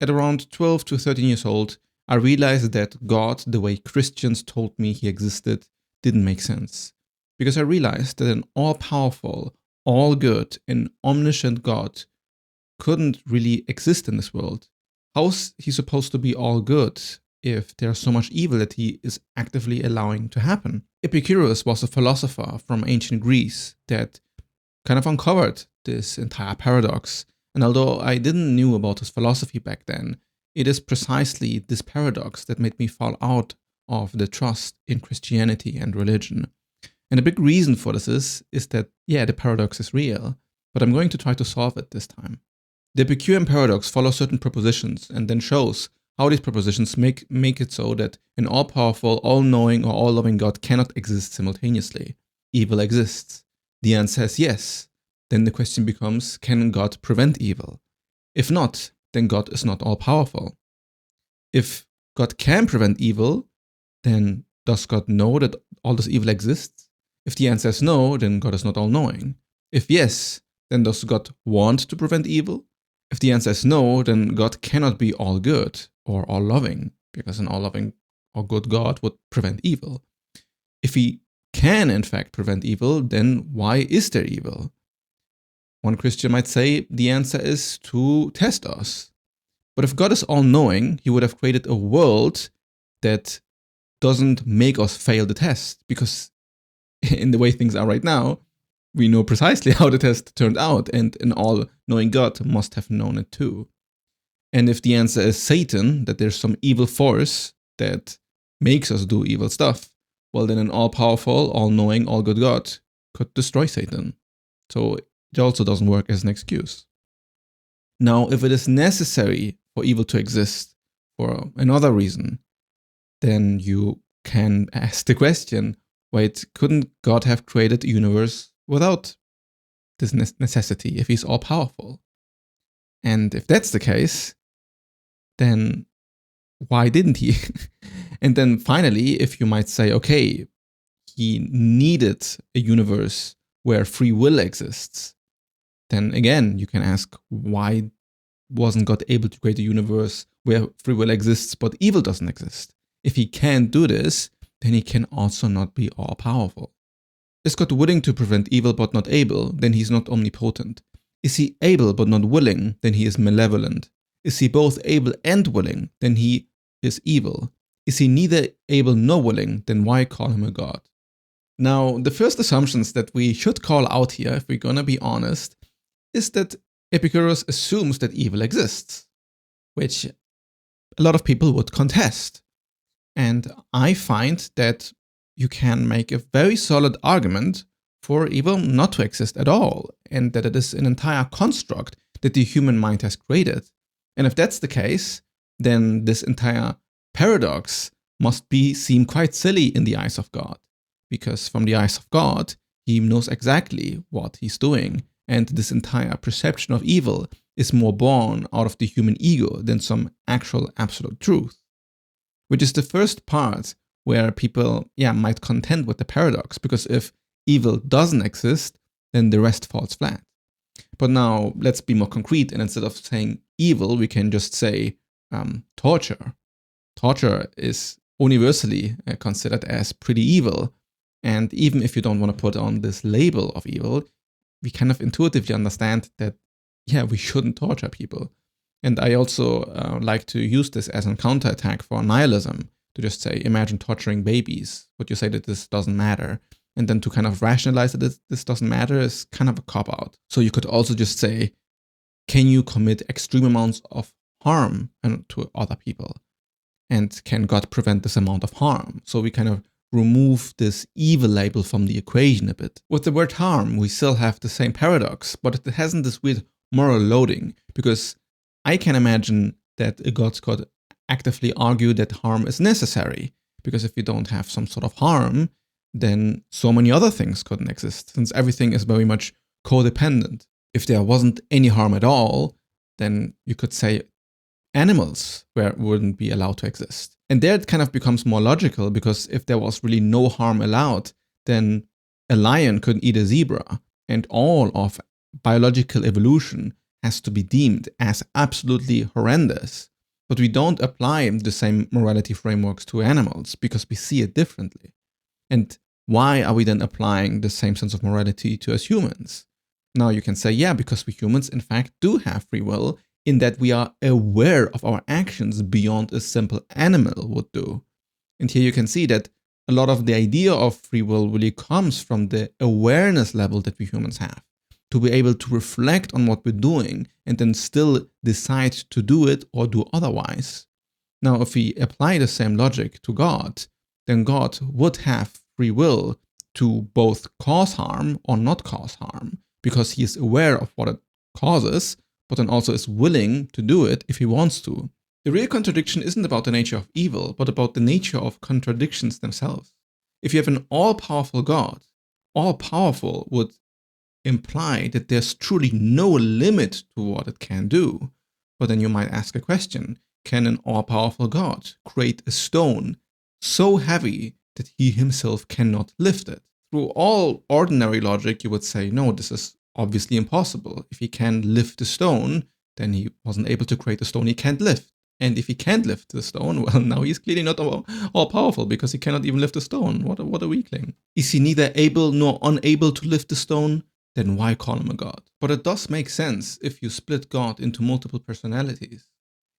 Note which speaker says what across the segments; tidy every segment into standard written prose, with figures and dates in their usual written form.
Speaker 1: at around 12 to 13 years old, I realized that God, the way Christians told me he existed, didn't make sense. Because I realized that an all-powerful, all-good, and omniscient God couldn't really exist in this world. How's he supposed to be all good if there's so much evil that he is actively allowing to happen? Epicurus was a philosopher from ancient Greece that kind of uncovered this entire paradox. And although I didn't know about his philosophy back then, it is precisely this paradox that made me fall out of the trust in Christianity and religion. And a big reason for this is that, the paradox is real, but I'm going to try to solve it this time. The Epicurean Paradox follows certain propositions and then shows how these propositions make it so that an all-powerful, all-knowing, or all-loving God cannot exist simultaneously. Evil exists. The answer is yes. Then the question becomes, can God prevent evil? If not, then God is not all-powerful. If God can prevent evil, then does God know that all this evil exists? If the answer is no, then God is not all-knowing. If yes, then does God want to prevent evil? If the answer is no, then God cannot be all good or all loving, because an all loving or good God would prevent evil. If he can in fact prevent evil, then why is there evil? One Christian might say the answer is to test us. But if God is all knowing, he would have created a world that doesn't make us fail the test, because in the way things are right now, we know precisely how the test turned out, and an all-knowing God must have known it too. And if the answer is Satan, that there's some evil force that makes us do evil stuff, well, then an all-powerful, all-knowing, all-good God could destroy Satan. So it also doesn't work as an excuse. Now, if it is necessary for evil to exist for another reason, then you can ask the question, wait, couldn't God have created a universe without this necessity if he's all-powerful? And if that's the case, then why didn't he? And then finally, if you might say, okay, he needed a universe where free will exists, then again, you can ask, why wasn't God able to create a universe where free will exists but evil doesn't exist? If he can't do this, then he can also not be all-powerful. Is God willing to prevent evil but not able? Then he is not omnipotent. Is he able but not willing? Then he is malevolent. Is he both able and willing? Then he is evil. Is he neither able nor willing? Then why call him a god? Now, the first assumptions that we should call out here, if we're gonna be honest, is that Epicurus assumes that evil exists, which a lot of people would contest. And I find that you can make a very solid argument for evil not to exist at all, and that it is an entire construct that the human mind has created. And if that's the case, then this entire paradox must seem quite silly in the eyes of God, because from the eyes of God, he knows exactly what he's doing, and this entire perception of evil is more born out of the human ego than some actual absolute truth, which is the first part where people might contend with the paradox, because if evil doesn't exist, then the rest falls flat. But now let's be more concrete, and instead of saying evil, we can just say torture. Torture is universally considered as pretty evil, and even if you don't want to put on this label of evil, we kind of intuitively understand that we shouldn't torture people. And I also like to use this as a counterattack for nihilism, to just say, imagine torturing babies. Would you say that this doesn't matter? And then to kind of rationalize that this doesn't matter is kind of a cop-out. So you could also just say, can you commit extreme amounts of harm to other people? And can God prevent this amount of harm? So we kind of remove this evil label from the equation a bit. With the word harm, we still have the same paradox, but it hasn't this weird moral loading, because I can imagine that a God could actively argue that harm is necessary, because if you don't have some sort of harm, then so many other things couldn't exist, since everything is very much codependent. If there wasn't any harm at all, then you could say animals wouldn't be allowed to exist. And there it kind of becomes more logical, because if there was really no harm allowed, then a lion couldn't eat a zebra, and all of biological evolution has to be deemed as absolutely horrendous. But we don't apply the same morality frameworks to animals because we see it differently. And why are we then applying the same sense of morality to us humans? Now you can say, yeah, because we humans in fact do have free will, in that we are aware of our actions beyond a simple animal would do. And here you can see that a lot of the idea of free will really comes from the awareness level that we humans have, to be able to reflect on what we're doing and then still decide to do it or do otherwise. Now, if we apply the same logic to God, then God would have free will to both cause harm or not cause harm, because he is aware of what it causes, but then also is willing to do it if he wants to. The real contradiction isn't about the nature of evil, but about the nature of contradictions themselves. If you have an all-powerful God, all-powerful would imply that there's truly no limit to what it can do. But then you might ask a question: can an all-powerful God create a stone so heavy that he himself cannot lift it? Through all ordinary logic, you would say, no, this is obviously impossible. If he can lift a stone, then he wasn't able to create a stone he can't lift. And if he can't lift the stone, well, now he's clearly not all-powerful, because he cannot even lift a stone. What a weakling. Is he neither able nor unable to lift the stone? Then why call him a god? But it does make sense if you split God into multiple personalities.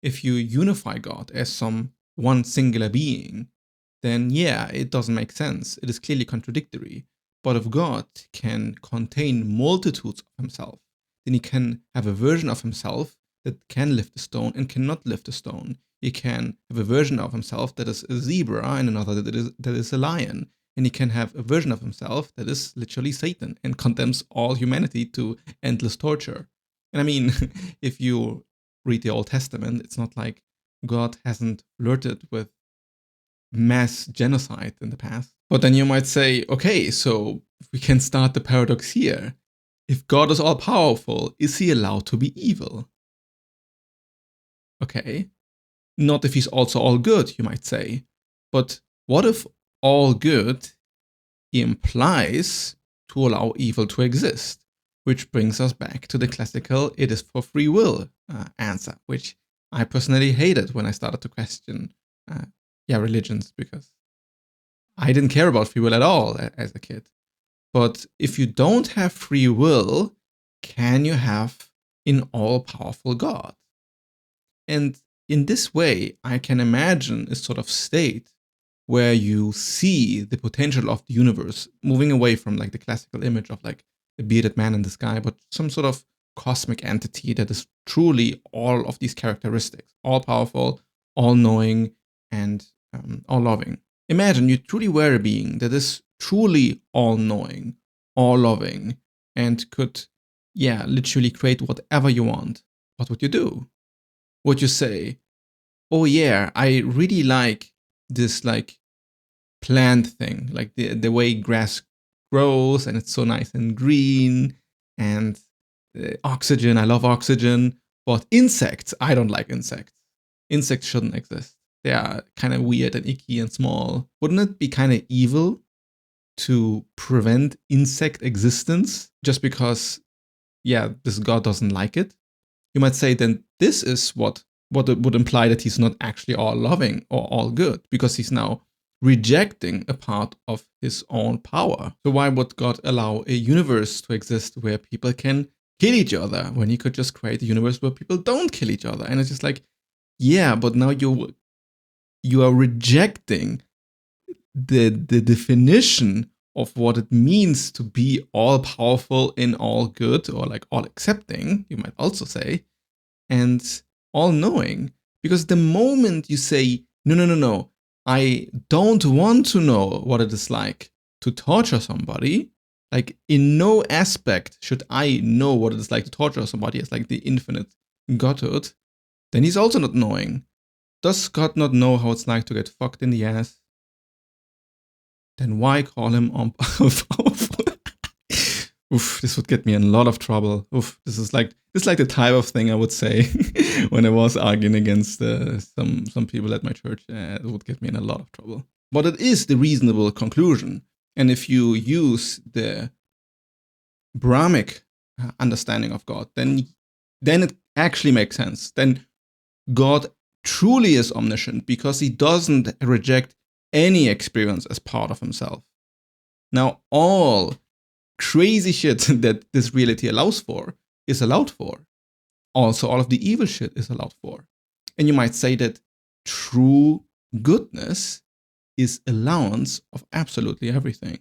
Speaker 1: If you unify God as some one singular being, then yeah, it doesn't make sense. It is clearly contradictory. But if God can contain multitudes of himself, then he can have a version of himself that can lift a stone and cannot lift a stone. He can have a version of himself that is a zebra and another that is a lion. And he can have a version of himself that is literally Satan and condemns all humanity to endless torture. And I mean, if you read the Old Testament, it's not like God hasn't flirted with mass genocide in the past. But then you might say, okay, so we can start the paradox here. If God is all-powerful, is he allowed to be evil? Okay. Not if he's also all good, you might say. But what if all good implies to allow evil to exist? Which brings us back to the classical "it is for free will" answer, which I personally hated when I started to question religions, because I didn't care about free will at all as a kid. But if you don't have free will, can you have an all-powerful God? And in this way, I can imagine a sort of state where you see the potential of the universe moving away from like the classical image of like a bearded man in the sky, but some sort of cosmic entity that is truly all of these characteristics: all-powerful, all-knowing, and all-loving. Imagine you truly were a being that is truly all-knowing, all-loving, and could, literally create whatever you want. What would you do? Would you say, oh yeah, I really like this like plant thing, like the way grass grows and it's so nice and green, and oxygen, I love oxygen, but insects, I don't like insects. Insects shouldn't exist. They are kind of weird and icky and small. Wouldn't it be kind of evil to prevent insect existence just because, this god doesn't like it? You might say then this is what it would imply that he's not actually all loving or all good, because he's now rejecting a part of his own power. So why would God allow a universe to exist where people can kill each other when he could just create a universe where people don't kill each other? And it's just like, but now you are rejecting the definition of what it means to be all powerful and all good, or like all accepting, you might also say, and all knowing. Because the moment you say, no, I don't want to know what it is like to torture somebody, like in no aspect should I know what it is like to torture somebody as like the infinite godhood, then he's also not knowing. Does God not know how it's like to get fucked in the ass? Then why call him all powerful? Oof, this would get me in a lot of trouble. Oof, this is like the type of thing I would say when I was arguing against some people at my church. It would get me in a lot of trouble. But it is the reasonable conclusion. And if you use the Brahmic understanding of God, then then it actually makes sense. Then God truly is omniscient because he doesn't reject any experience as part of himself. Now, all crazy shit that this reality allows for is allowed for. Also, all of the evil shit is allowed for. And you might say that true goodness is allowance of absolutely everything.